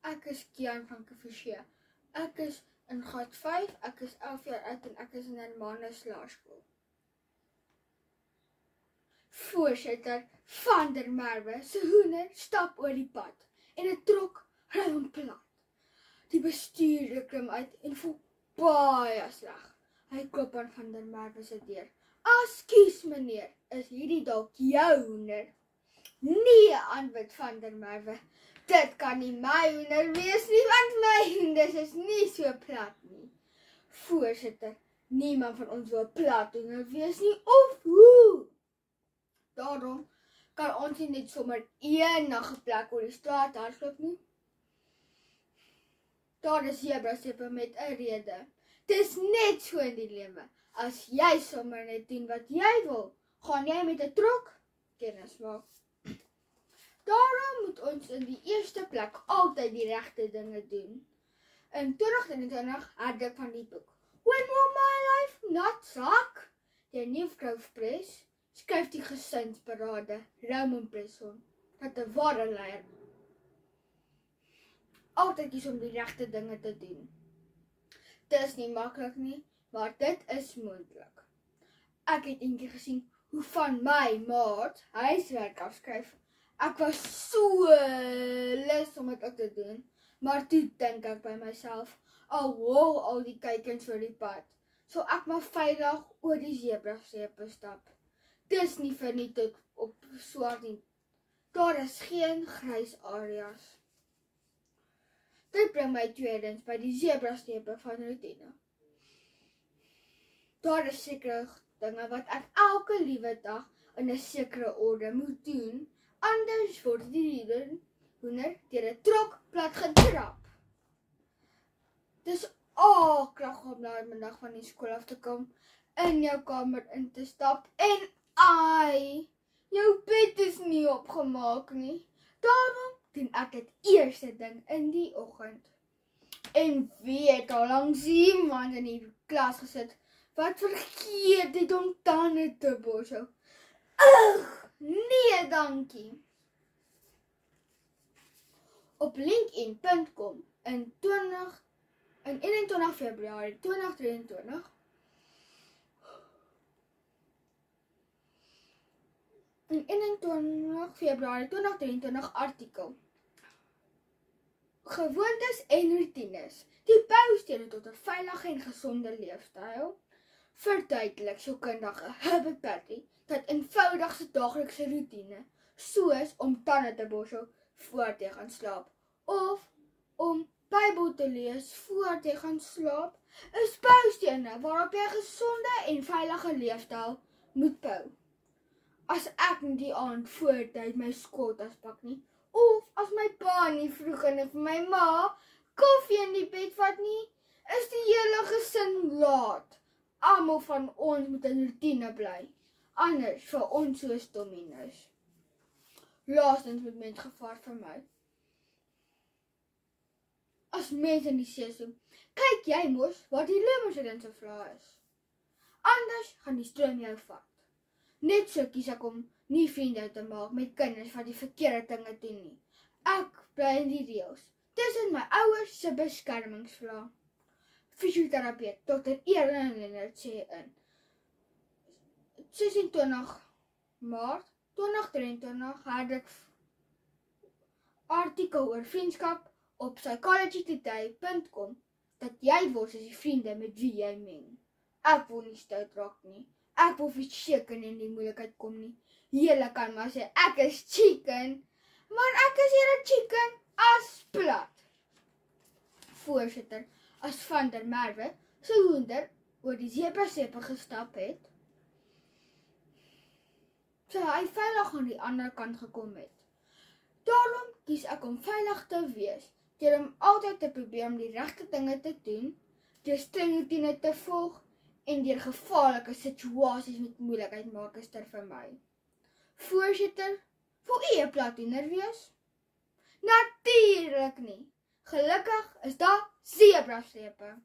Ek is Kian van Kefushe. Ek is in graad 5, ek is 11 jaar oud en ek is in Hermanus Laerskool. Voorsitter van der Merwe se hoender stap oor die pad en 'n trok ry hom plat. Die bestuurder klim uit en voel baie sleg. Hy klop aan van der Merwe se deur. "Ekskuus meneer, is hierdie dalk jou hoender?" "Nee," antwoord van der Merwe. "Dit kan nie my hoender wees nie, want my hoenders is nie so plat nie." Voorsitter, niemand van ons wil plat hoender wees nie, of hoe? Daarom kan ons nie net sommer enige plek oor die straat hardloop nie. Daar is sebrastrepe met 'n rede. Dis net so in die lewe. As jy sommer net doen wat jy wil, gaan jy met 'n trok kennis maak. Daarom moet ons in die eerste plek altyd die regte dinge doen. In 2023 herdruk van die boek When Will My Life Not Suck? Deur Neef Press skryf die gesinsberade Roman Presson dat 'n ware leier altyd kies om die regte dinge te doen. Dit is nie maklik nie, maar dit is moontlik. Ek het eendag gesien hoe van my maat huiswerk afskryf. Ek was so lus om dit ook te doen, maar toe dink ek by myself, al die kykens oor die pad, so ek maar veilig oor die sebrastrepe stap. Dis nie vernietig op swart nie. Daar is geen grys areas. Dit bring my tweedens by die sebrastrepe van routine. Daar is sekere dinge wat ek elke liewe dag in 'n sekere orde moet doen, anders word die hoender deur 'n trok plat getrap. Dis krag om na die middag van die skool af te kom, in jou kamer in te stap en jou bed is nie opgemaak nie. Daarom doen ek dit eerste ding in die oggend. En weet al langs iemand in die klas gesit wat vergeet het om tande te borsel. Nee, dankie. Op linkedin.com in 21 Februarie 2023 in 21 Februarie 2023 artikel. Gewoontes en routines. Die boustene tot 'n veilige en gesonde leefstyl. Verduidelik sielkundige Herbert Patty dat eenvoudigste daaglikse routine, soos om tande te borsel voor jy gaan slaap of om Bybel te lees voor jy gaan slaap, is boustene waarop jy 'n gesonde en veilige leefstyl moet bou. As ek nie die aand voor tyd my skooltas pak nie, of as my pa nie vroeg genoeg vir my ma koffie in die bed vat nie, is die hele gesin laat. Almal van ons moet in routine bly, anders vir ons soos dominus. Laastens moet mens gevaar vir my. As mens in die see so, kyk jy mos waar die leeumoes in se vla is. Anders gaan die stroom jou vat. Net so kies ek om nie vriende te maak met kinders wat die verkeerde dinge doen nie. Ek bly in die reëls. Tussen my ouers se beskermingsvla. Fisioterapeut Dr. Erin Leonard sê in 26 Maart 2023 herdruk artikel oor vriendskap op psychologytoday.com dat jy word as die vriende met wie jy meng. Ek wil nie stout raak nie. Ek wil verseker nie in die moeilikheid kom nie. Julle kan maar sê ek is chicken, maar ek is hier 'n chicken as plat. Voorsitter, as van der Merwe se hoender oor die sebrastrepe gestap het, so hy veilig aan die ander kant gekom het. Daarom kies ek om veilig te wees, deur om altyd te probeer om die regte dinge te doen, deur streng routine te volg en deur gevaarlike situasies met moeilikheidmakers te vermy. Voorsitter, wil u 'n plat hoender wees? Natuurlik nie. Gelukkig is daar sebrastrepe.